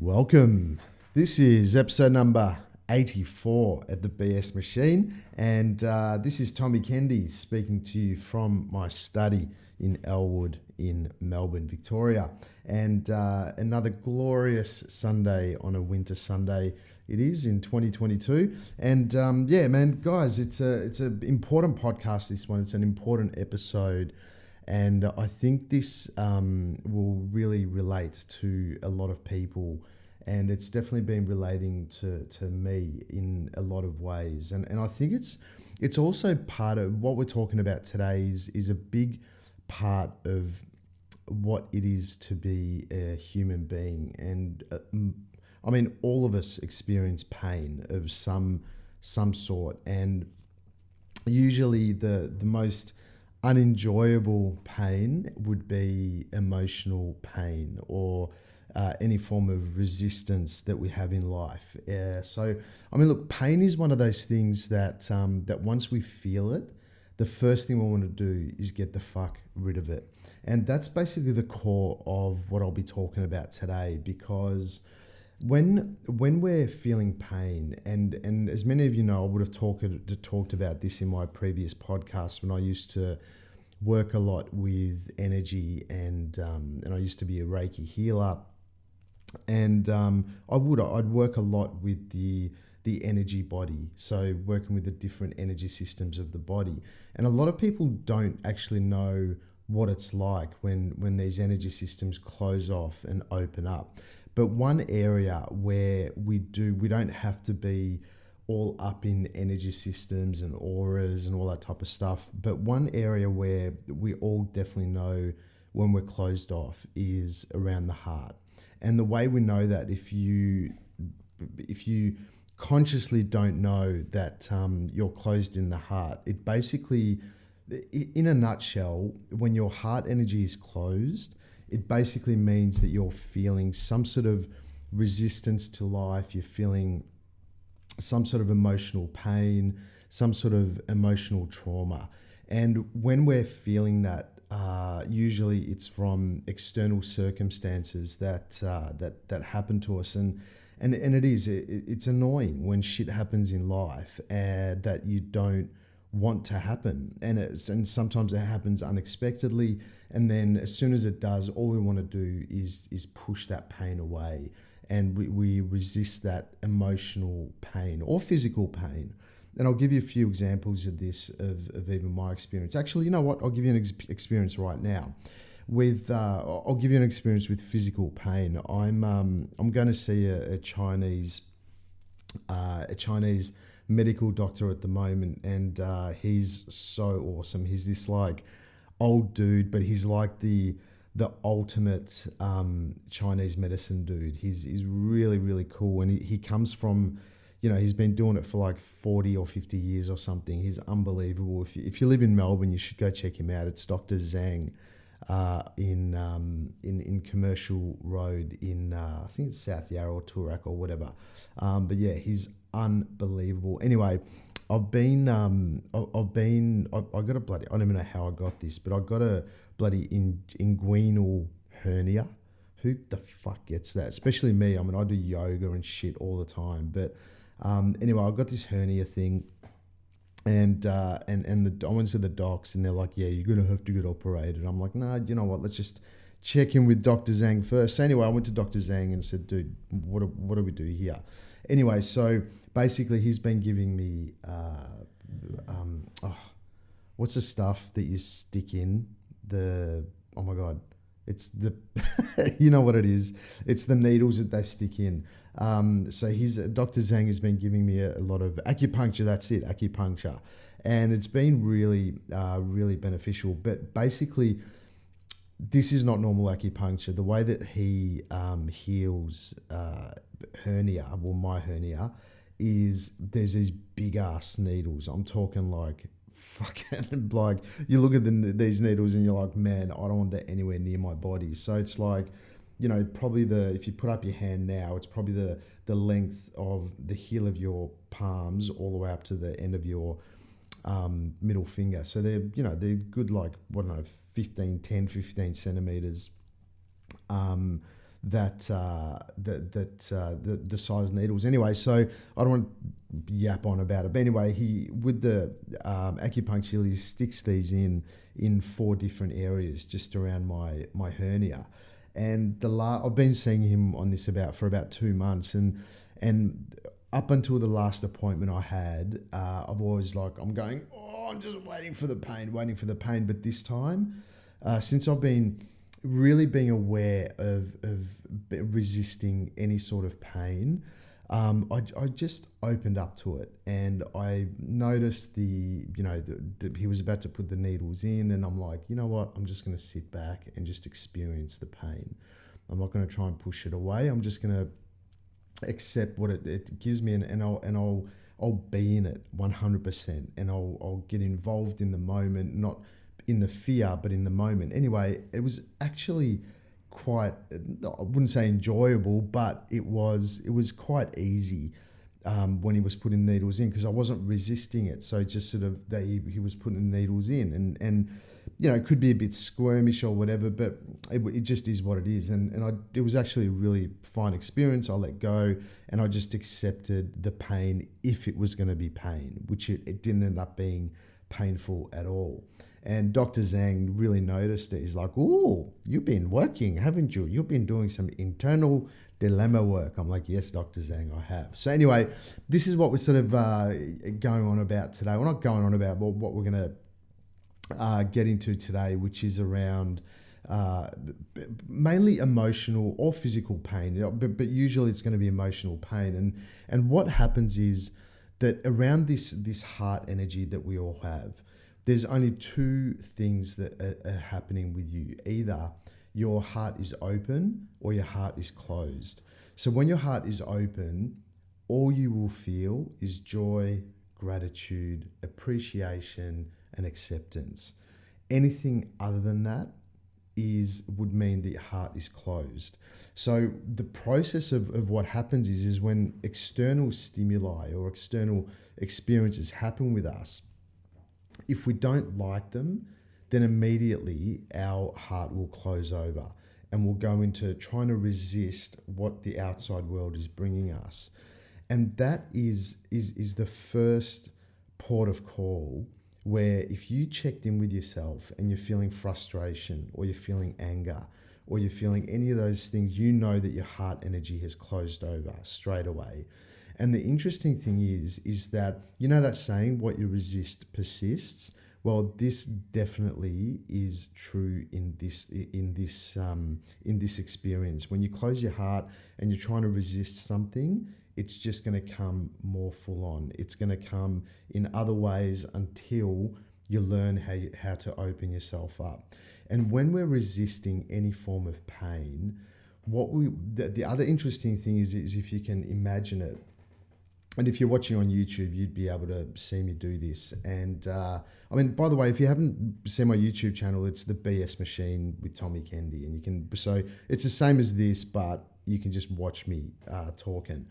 Welcome. This is episode number 84 at the BS Machine, and this is Tommy Kendi speaking to you from my study in Elwood in Melbourne, Victoria. And another glorious Sunday on a winter Sunday it is in 2022. And guys, it's an important podcast, this one. It's an important episode. And I think this will really relate to a lot of people, and it's definitely been relating to me in a lot of ways. And I think it's also part of what we're talking about today is a big part of what it is to be a human being. And I mean, all of us experience pain of some sort, and usually the most unenjoyable pain would be emotional pain or any form of resistance that we have in life. So, I mean, look, pain is one of those things that that once we feel it, the first thing we want to do is get the fuck rid of it. And that's basically the core of what I'll be talking about today, because when we're feeling pain, and as many of you know, I would have talked about this in my previous podcast when I used to work a lot with energy, and I used to be a Reiki healer, and I'd work a lot with the energy body, so working with the different energy systems of the body. And a lot of people don't actually know what it's like when these energy systems close off and open up. But one area where we don't have to be all up in energy systems and auras and all that type of stuff, but one area where we all definitely know when we're closed off is around the heart. And the way we know that, if you consciously don't know that you're closed in the heart, it basically, in a nutshell, when your heart energy is closed, it basically means that you're feeling some sort of resistance to life. You're feeling some sort of emotional pain, some sort of emotional trauma. And when we're feeling that, usually it's from external circumstances that happen to us. And it's annoying when shit happens in life that you don't want to happen, and sometimes it happens unexpectedly, and then as soon as it does, all we want to do is push that pain away, and we resist that emotional pain or physical pain. And I'll give you a few examples of this, of even my experience. Actually, you know what? I'll give you an experience right now. I'll give you an experience with physical pain. I'm going to see a Chinese medical doctor at the moment, and he's so awesome. He's this like old dude, but he's like the ultimate Chinese medicine dude. He's really, really cool, and he comes from, he's been doing it for like 40 or 50 years or something. He's unbelievable. If you live in Melbourne, you should go check him out. It's Dr. Zhang in Commercial Road in I think it's South Yarra or Toorak or whatever. But yeah, he's unbelievable. Anyway, I got a bloody, I don't even know how I got this, but I got a bloody inguinal hernia. Who the fuck gets that? Especially me. I mean, I do yoga and shit all the time. But anyway, I got this hernia thing, and I went to the docs, and they're like, yeah, you're gonna have to get operated. I'm like, nah, you know what? Let's just check in with Dr. Zhang first. So anyway, I went to Dr. Zhang and said, dude, what do we do here? Anyway, so basically he's been giving me, what's the stuff that you stick in? Oh my God, it's the, you know what it is? It's the needles that they stick in. So Dr. Zhang has been giving me a lot of acupuncture. That's it, acupuncture. And it's been really, really beneficial. But basically, this is not normal acupuncture. The way that he heals my hernia, is there's these big ass needles. I'm talking like fucking, like, you look at these needles and you're like, man, I don't want that anywhere near my body. So it's like, probably if you put up your hand now, it's probably the length of the heel of your palms all the way up to the end of your middle finger. So they're good, like, 15 centimeters. the size needles. Anyway, so I don't want to yap on about it. But anyway, he with the acupuncture, he sticks these in 4 different areas just around my hernia. And I've been seeing him on this for about 2 months, and up until the last appointment I had, I've always I'm going, oh, I'm just waiting for the pain. But this time, since I've been really being aware of resisting any sort of pain, I just opened up to it, and I noticed he was about to put the needles in, and I'm like, you know what? I'm just going to sit back and just experience the pain. I'm not going to try and push it away. I'm just going to accept what it gives me, and I'll be in it 100%, and I'll get involved in the moment, not in the fear, but in the moment. Anyway, it was actually quite, I wouldn't say enjoyable, but it was quite easy when he was putting needles in, because I wasn't resisting it. So just sort of he was putting needles in, and it could be a bit squirmish or whatever, but it just is what it is. And it was actually a really fine experience. I let go, and I just accepted the pain if it was going to be pain, which it didn't end up being painful at all. And Dr. Zhang really noticed it. He's like, "Oh, you've been working, haven't you? You've been doing some internal dilemma work." I'm like, "Yes, Dr. Zhang, I have." So anyway, this is what we're sort of going on about today. We're not going on about what we're going to get into today, which is around mainly emotional or physical pain, but usually it's going to be emotional pain. And what happens is that around this heart energy that we all have, there's only 2 things that are happening with you. Either your heart is open or your heart is closed. So when your heart is open, all you will feel is joy, gratitude, appreciation, and acceptance. Anything other than that would mean that your heart is closed. So the process of what happens is when external stimuli or external experiences happen with us, if we don't like them, then immediately our heart will close over, and we'll go into trying to resist what the outside world is bringing us. And that is the first port of call, where if you checked in with yourself and you're feeling frustration, or you're feeling anger, or you're feeling any of those things, you know that your heart energy has closed over straight away. And the interesting thing is that, that saying, what you resist persists. Well, this definitely is true in this experience. When you close your heart and you're trying to resist something, it's just going to come more full on. It's going to come in other ways until you learn how to open yourself up. And when we're resisting any form of pain, the other interesting thing is if you can imagine it. And if you're watching on YouTube, you'd be able to see me do this. And by the way, if you haven't seen my YouTube channel, it's the BS Machine with Tommy Kendi, and so it's the same as this, but you can just watch me talking.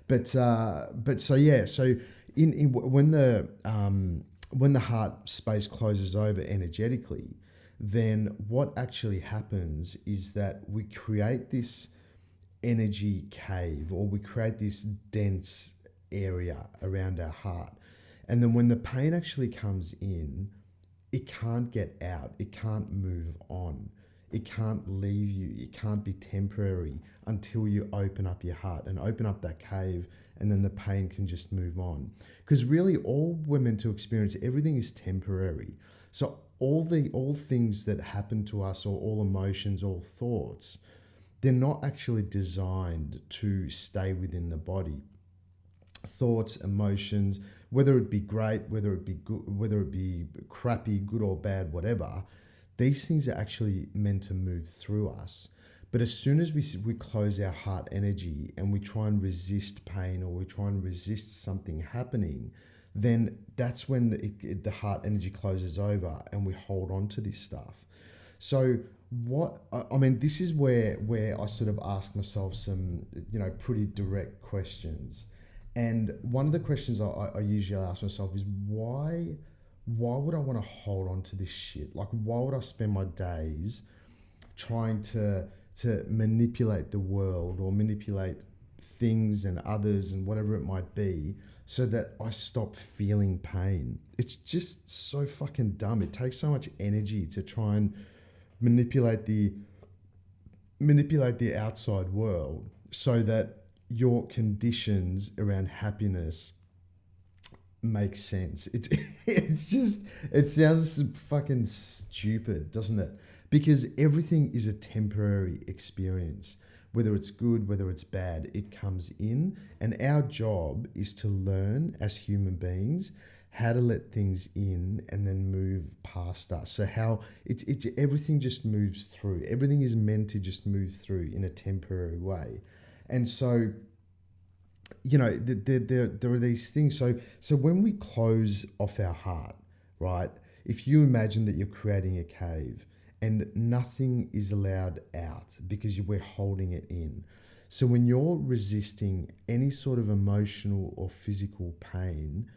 But so yeah, so when the heart space closes over energetically, then what actually happens is that we create this energy cave, or we create this dense area around our heart. And then when the pain actually comes in, it can't get out, it can't move on, it can't leave you, it can't be temporary until you open up your heart and open up that cave, and then the pain can just move on. Because really all we're meant to experience, everything is temporary. So all things that happen to us, or all emotions, all thoughts, they're not actually designed to stay within the body. Thoughts, emotions, whether it be great, whether it be good, whether it be crappy, good or bad, whatever, these things are actually meant to move through us. But as soon as we close our heart energy and we try and resist pain, or we try and resist something happening, then that's when the heart energy closes over and we hold on to this stuff. So this is where I sort of ask myself some, pretty direct questions. And one of the questions I usually ask myself is, why would I want to hold on to this shit? Like, why would I spend my days trying to to manipulate the world or manipulate things and others and whatever it might be so that I stop feeling pain. It's just so fucking dumb. It takes so much energy to try and manipulate the outside world so that your conditions around happiness make sense. It sounds fucking stupid, doesn't it? Because everything is a temporary experience. Whether it's good, whether it's bad, it comes in. And our job is to learn as human beings how to let things in and then move past us. So how it's everything just moves through. Everything is meant to just move through in a temporary way. And so, you know, there are these things. So when we close off our heart, right? If you imagine that you're creating a cave and nothing is allowed out because we're holding it in. So when you're resisting any sort of emotional or physical pain,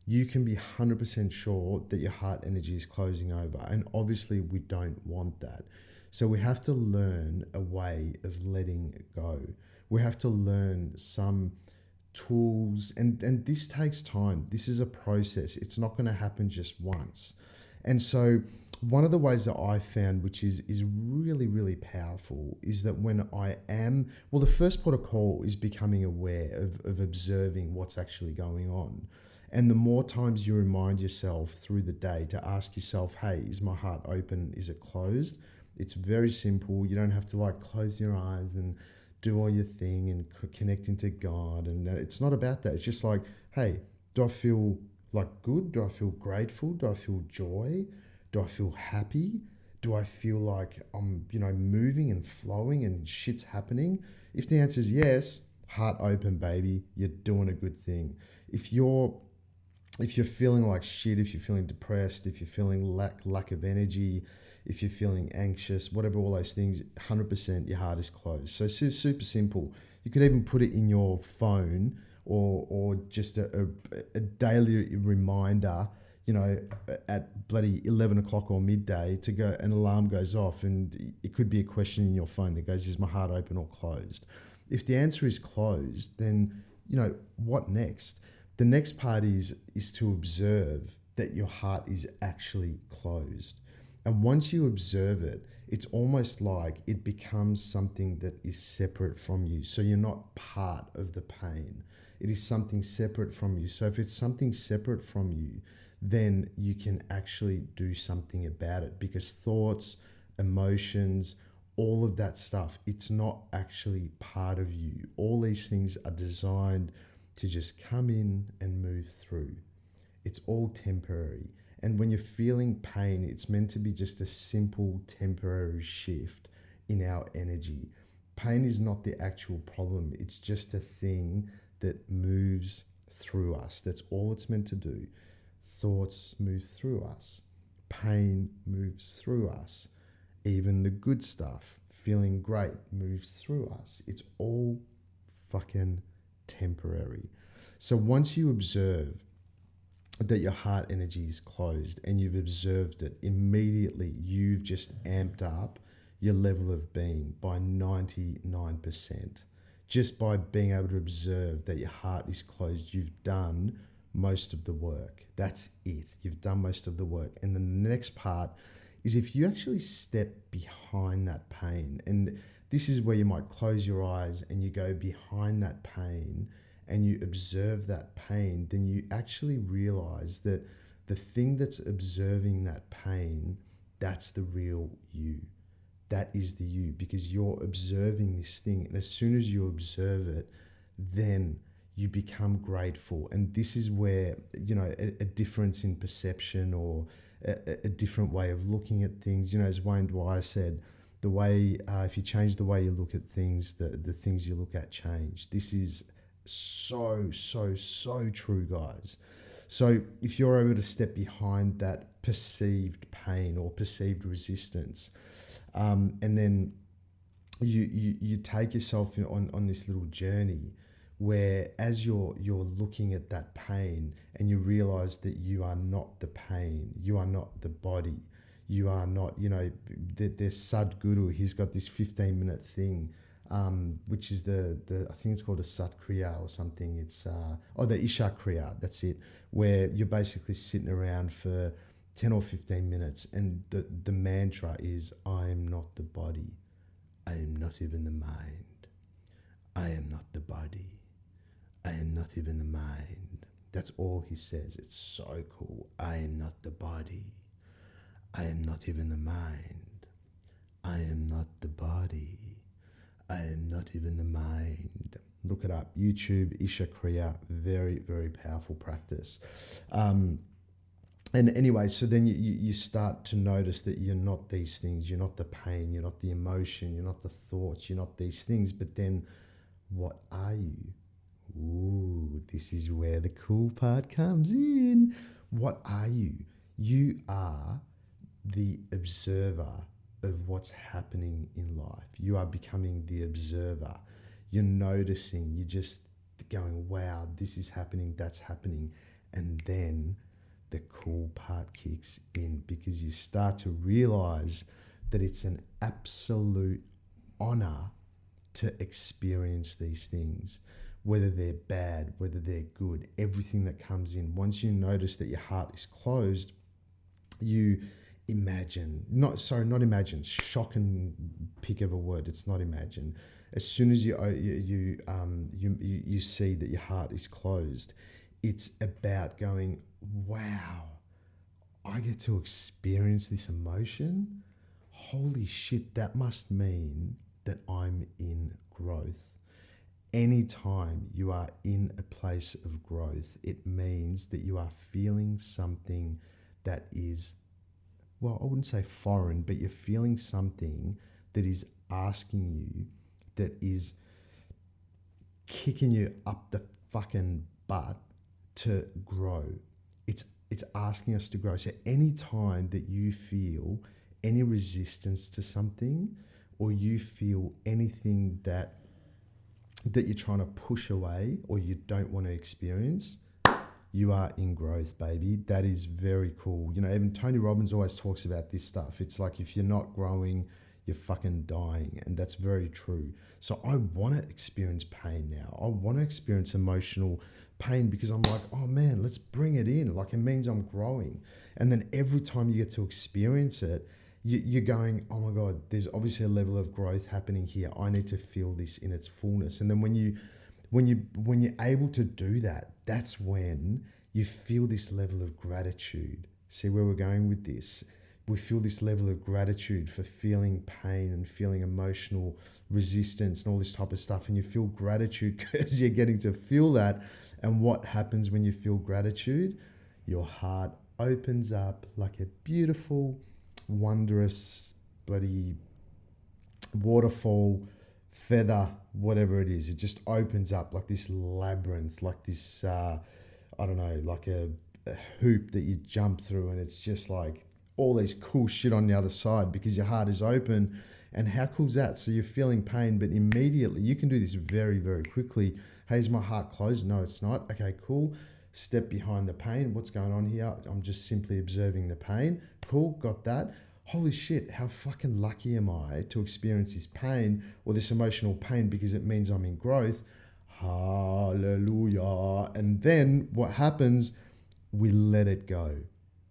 you can be 100% sure that your heart energy is closing over. And obviously we don't want that. So we have to learn a way of letting it go. We have to learn some tools, and this takes time. This is a process. It's not going to happen just once. And so one of the ways that I found, which is really, really powerful, is that when I am, well, the first protocol is becoming aware of observing what's actually going on. And the more times you remind yourself through the day to ask yourself, hey, is my heart open? Is it closed? It's very simple. You don't have to like close your eyes and do all your thing and connect into God. And it's not about that. It's just like, hey, do I feel like good? Do I feel grateful? Do I feel joy? Do I feel happy? Do I feel like I'm, moving and flowing and shit's happening? If the answer is yes, heart open, baby, you're doing a good thing. If you're feeling like shit, if you're feeling depressed, if you're feeling lack of energy, if you're feeling anxious, whatever, all those things, 100% your heart is closed. So super simple. You could even put it in your phone or just a daily reminder, at bloody 11 o'clock or midday to go, an alarm goes off and it could be a question in your phone that goes, is my heart open or closed? If the answer is closed, then, what next? The next part is to observe that your heart is actually closed. And once you observe it, it's almost like it becomes something that is separate from you. So you're not part of the pain. It is something separate from you. So if it's something separate from you, then you can actually do something about it, because thoughts, emotions, all of that stuff, it's not actually part of you. All these things are designed to just come in and move through. It's all temporary. And when you're feeling pain, it's meant to be just a simple temporary shift in our energy. Pain is not the actual problem. It's just a thing that moves through us. That's all it's meant to do. Thoughts move through us. Pain moves through us. Even the good stuff, feeling great, moves through us. It's all fucking temporary. So once you observe that your heart energy is closed and you've observed it, immediately you've just amped up your level of being by 99%. Just by being able to observe that your heart is closed, you've done most of the work. That's it. You've done most of the work. And then the next part is if you actually step behind that pain, and this is where you might close your eyes and you go behind that pain and you observe that pain, then you actually realize that the thing that's observing that pain, that's the real you. That is the you, because you're observing this thing. And as soon as you observe it, then you become grateful. And this is where, a difference in perception or a different way of looking at things, as Wayne Dwyer said, the way, if you change the way you look at things, the things you look at change. This is so true, guys. So if you're able to step behind that perceived pain or perceived resistance, and then you take yourself on this little journey where as you're looking at that pain and you realize that you are not the pain, you are not the body, You are not, there's Sadhguru. He's got this 15-minute thing, which is the I think it's called a Sat Kriya or something. It's the Isha Kriya. That's it, where you're basically sitting around for 10 or 15 minutes, and the mantra is, I am not the body, I am not even the mind, I am not the body, I am not even the mind. That's all he says. It's so cool. I am not the body, I am not even the mind, I am not the body, I am not even the mind. Look it up. YouTube, Isha Kriya. Very, very powerful practice. And anyway, so then you start to notice that you're not these things. You're not the pain. You're not the emotion. You're not the thoughts. You're not these things. But then what are you? Ooh, this is where the cool part comes in. What are you? You are the observer of what's happening in life. You are becoming the observer. You're noticing. You're just going, wow, this is happening. That's happening. And then the cool part kicks in, because you start to realize that it's an absolute honor to experience these things, whether they're bad, whether they're good, everything that comes in. Once you notice that your heart is closed, you imagine, not imagine, shock and pick of a word, it's not imagine. As soon as you see that your heart is closed, it's about going, wow, I get to experience this emotion. Holy shit, that must mean that I'm in growth. Anytime you are in a place of growth, it means that you are feeling something that is, well, I wouldn't say foreign, but you're feeling something that is asking you, that is kicking you up the fucking butt to grow. It's asking us to grow. So any time that you feel any resistance to something, or you feel anything that you're trying to push away or you don't want to experience, you are in growth, baby. That is very cool. Even Tony Robbins always talks about this stuff. It's like, if you're not growing, you're fucking dying. And that's very true. So I want to experience pain now. I want to experience emotional pain, because I'm like, oh man, let's bring it in. Like, it means I'm growing. And then every time you get to experience it, you're going, oh my God, there's obviously a level of growth happening here. I need to feel this in its fullness. And then when you're able to do that, that's when you feel this level of gratitude. See where we're going with this? We feel this level of gratitude for feeling pain and feeling emotional resistance and all this type of stuff. And you feel gratitude because you're getting to feel that. And what happens when you feel gratitude? Your heart opens up like a beautiful, wonderous, bloody waterfall, feather, whatever it is. It just opens up like this labyrinth, like this, like a hoop that you jump through, and it's just like all these cool shit on the other side because your heart is open. And how cool is that? So you're feeling pain, but immediately, you can do this very, very quickly. Hey, is my heart closed? No, it's not. Okay, cool. Step behind the pain. What's going on here? I'm just simply observing the pain. Cool, got that. Holy shit, how fucking lucky am I to experience this pain or this emotional pain, because it means I'm in growth. Hallelujah. And then what happens? We let it go.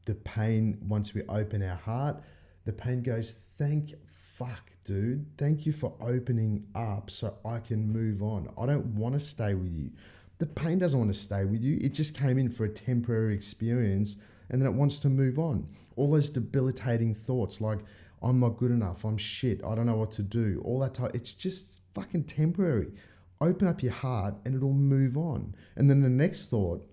The pain, once we open our heart, the pain goes, thank fuck, dude. Thank you for opening up so I can move on. I don't want to stay with you. The pain doesn't want to stay with you. It just came in for a temporary experience, and then it wants to move on. All those debilitating thoughts like, I'm not good enough, I'm shit, I don't know what to do, all that type, it's just fucking temporary. Open up your heart and it'll move on. And then the next thought,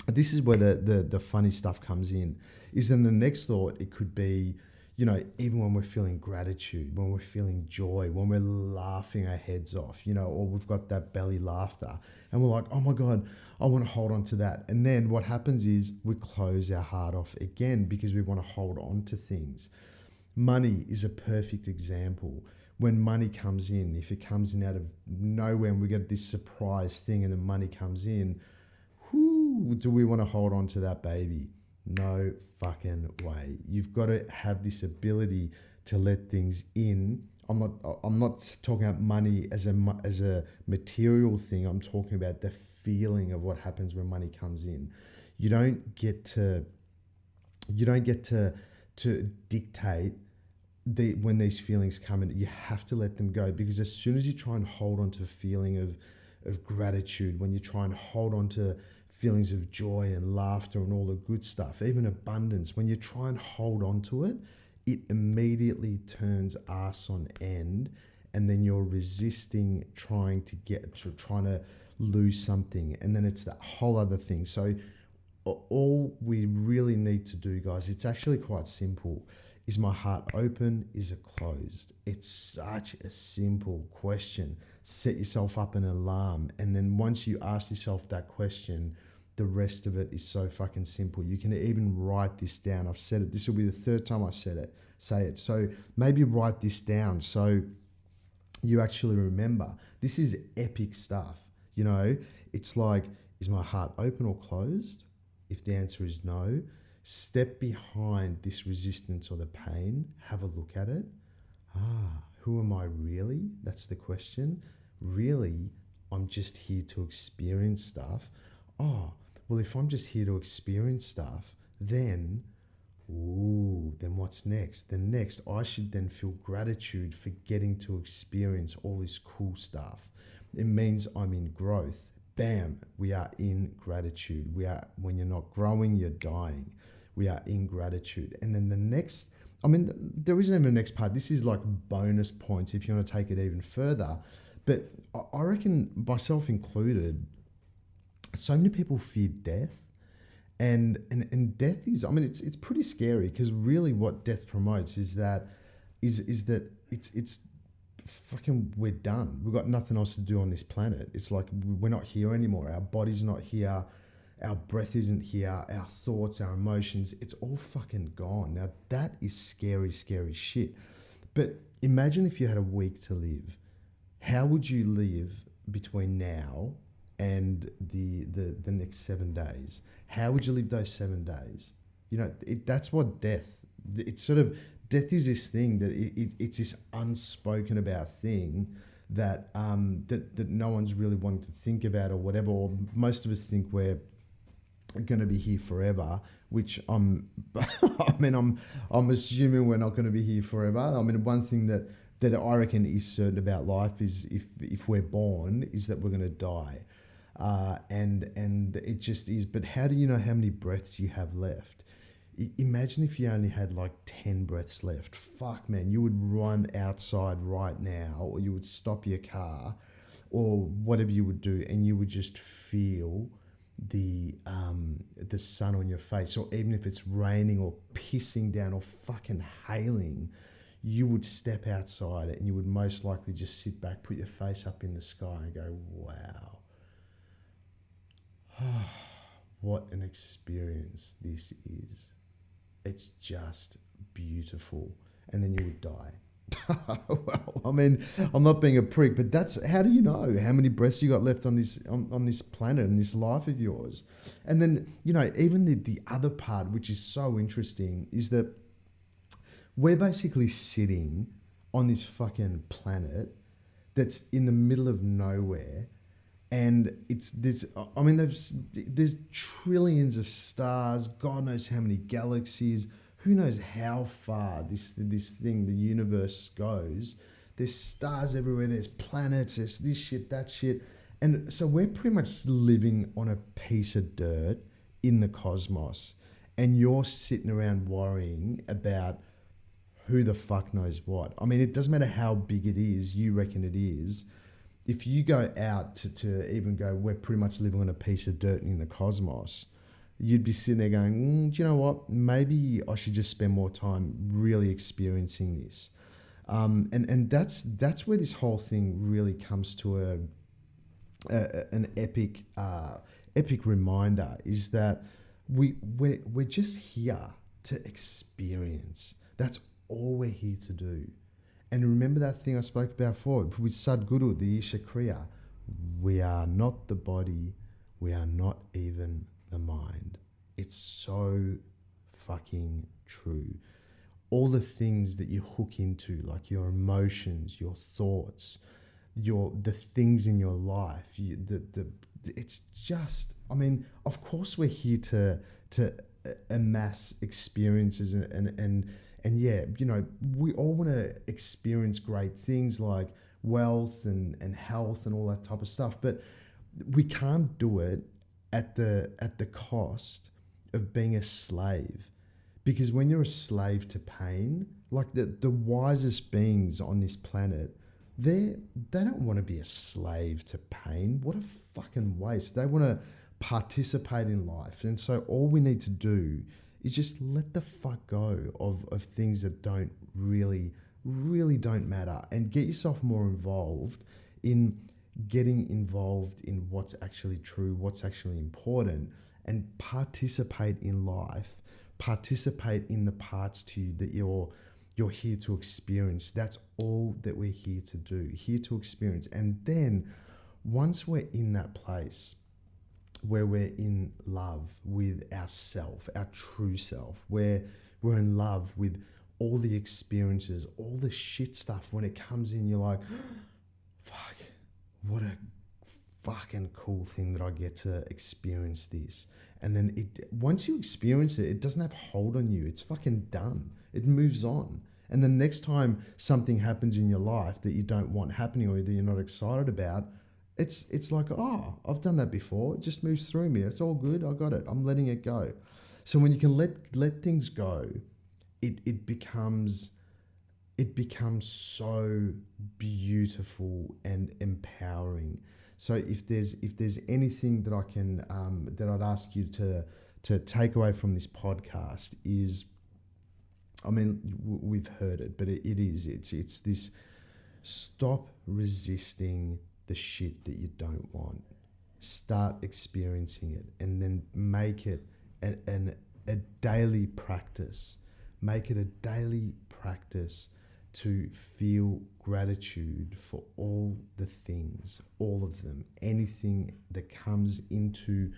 this is where the funny stuff comes in, is then the next thought, it could be, even when we're feeling gratitude, when we're feeling joy, when we're laughing our heads off, or we've got that belly laughter and we're like, oh my God, I want to hold on to that. And then what happens is we close our heart off again because we want to hold on to things. Money is a perfect example. When money comes in, if it comes in out of nowhere and we get this surprise thing and the money comes in, do we want to hold on to that baby? No fucking way. You've got to have this ability to let things in. I'm not talking about money as a material thing. I'm talking about the feeling of what happens when money comes in. You don't get to to dictate when these feelings come in. You have to let them go, because as soon as you try and hold on to a feeling of gratitude, when you try and hold on to feelings of joy and laughter and all the good stuff, even abundance, when you try and hold on to it, it immediately turns ass on end, and then you're resisting trying to lose something, and then it's that whole other thing. So all we really need to do, guys, it's actually quite simple. Is my heart open? Is it closed? It's such a simple question. Set yourself up an alarm, and then once you ask yourself that question, the rest of it is so fucking simple. You can even write this down. I've said it. This will be the third time I say it. So maybe write this down so you actually remember. This is epic stuff. You know, it's like, is my heart open or closed? If the answer is no, step behind this resistance or the pain. Have a look at it. Who am I really? That's the question. Really, I'm just here to experience stuff. Well, if I'm just here to experience stuff, then what's next? Then next, I should then feel gratitude for getting to experience all this cool stuff. It means I'm in growth. Bam, we are in gratitude. When you're not growing, you're dying. We are in gratitude. And then the next, there isn't even a next part. This is like bonus points if you want to take it even further. But I reckon, myself included, so many people fear death. And death is, it's pretty scary, because really what death promotes is that it's fucking, we're done. We've got nothing else to do on this planet. It's like we're not here anymore. Our body's not here. Our breath isn't here. Our thoughts, our emotions, it's all fucking gone. Now that is scary, scary shit. But imagine if you had a week to live. How would you live between now and the next 7 days? How would you live those 7 days? You know, that's what death, it's sort of, death is this thing that it's this unspoken about thing that that no one's really wanting to think about or whatever, or most of us think we're going to be here forever, which I'm assuming we're not going to be here forever. One thing that I reckon is certain about life is if we're born, is that we're going to die. And it just is. But how do you know how many breaths you have left? Imagine if you only had like 10 breaths left. Fuck, man, you would run outside right now, or you would stop your car, or whatever you would do, and you would just feel the sun on your face. Or even if it's raining or pissing down or fucking hailing, you would step outside and you would most likely just sit back, put your face up in the sky and go, wow. What an experience this is. It's just beautiful. And then you would die. Well, I'm not being a prick, but that's, how do you know how many breaths you got left on this planet and this life of yours? And then, even the other part, which is so interesting, is that we're basically sitting on this fucking planet that's in the middle of nowhere. And there's trillions of stars, God knows how many galaxies, who knows how far this thing, the universe, goes. There's stars everywhere, there's planets, there's this shit, that shit. And so we're pretty much living on a piece of dirt in the cosmos. And you're sitting around worrying about who the fuck knows what. It doesn't matter how big it is, you reckon it is. If you go out to even go, we're pretty much living on a piece of dirt in the cosmos, you'd be sitting there going, do you know what? Maybe I should just spend more time really experiencing this. And that's where this whole thing really comes to an epic reminder, is that we're just here to experience. That's all we're here to do. And remember that thing I spoke about before with Sadhguru, the Isha Kriya. We are not the body. We are not even the mind. It's so fucking true. All the things that you hook into, like your emotions, your thoughts, the things in your life, it's just, I mean, of course we're here to amass experiences and yeah, you know, we all want to experience great things like wealth and health and all that type of stuff, but we can't do it at the cost of being a slave. Because when you're a slave to pain, like the wisest beings on this planet, they don't want to be a slave to pain. What a fucking waste. They want to participate in life. And so all we need to do is just let the fuck go of things that don't really don't matter, and get yourself more involved in getting involved in what's actually true, what's actually important, and participate in life. Participate in the parts to you that you're here to experience. That's all that we're here to do, here to experience. And then once we're in that place where we're in love with ourself, our true self, where we're in love with all the experiences, all the shit stuff, when it comes in, you're like, fuck, what a fucking cool thing that I get to experience this. And then once you experience it, it doesn't have hold on you. It's fucking done. It moves on. And the next time something happens in your life that you don't want happening or that you're not excited about, it's like, oh, I've done that before. It just moves through me. It's all good. I got it. I'm letting it go. So when you can let things go, it becomes so beautiful and empowering. So if there's anything that I can that I'd ask you to take away from this podcast is, I mean, we've heard it, but it's this: stop resisting the shit that you don't want. Start experiencing it, and then make it a daily practice. Make it a daily practice to feel gratitude for all the things, all of them, anything that comes into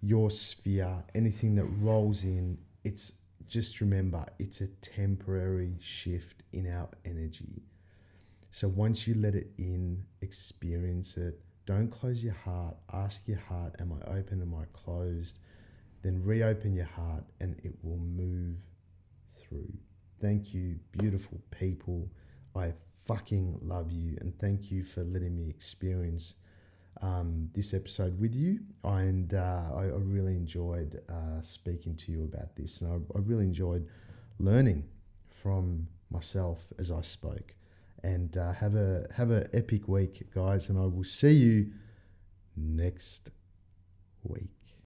your sphere, anything that rolls in. It's just, remember, it's a temporary shift in our energy. So once you let it in, experience it. Don't close your heart. Ask your heart, am I open, am I closed? Then reopen your heart and it will move through. Thank you, beautiful people. I fucking love you, and thank you for letting me experience this episode with you. And I really enjoyed speaking to you about this, and I really enjoyed learning from myself as I spoke. And have a epic week, guys, and I will see you next week.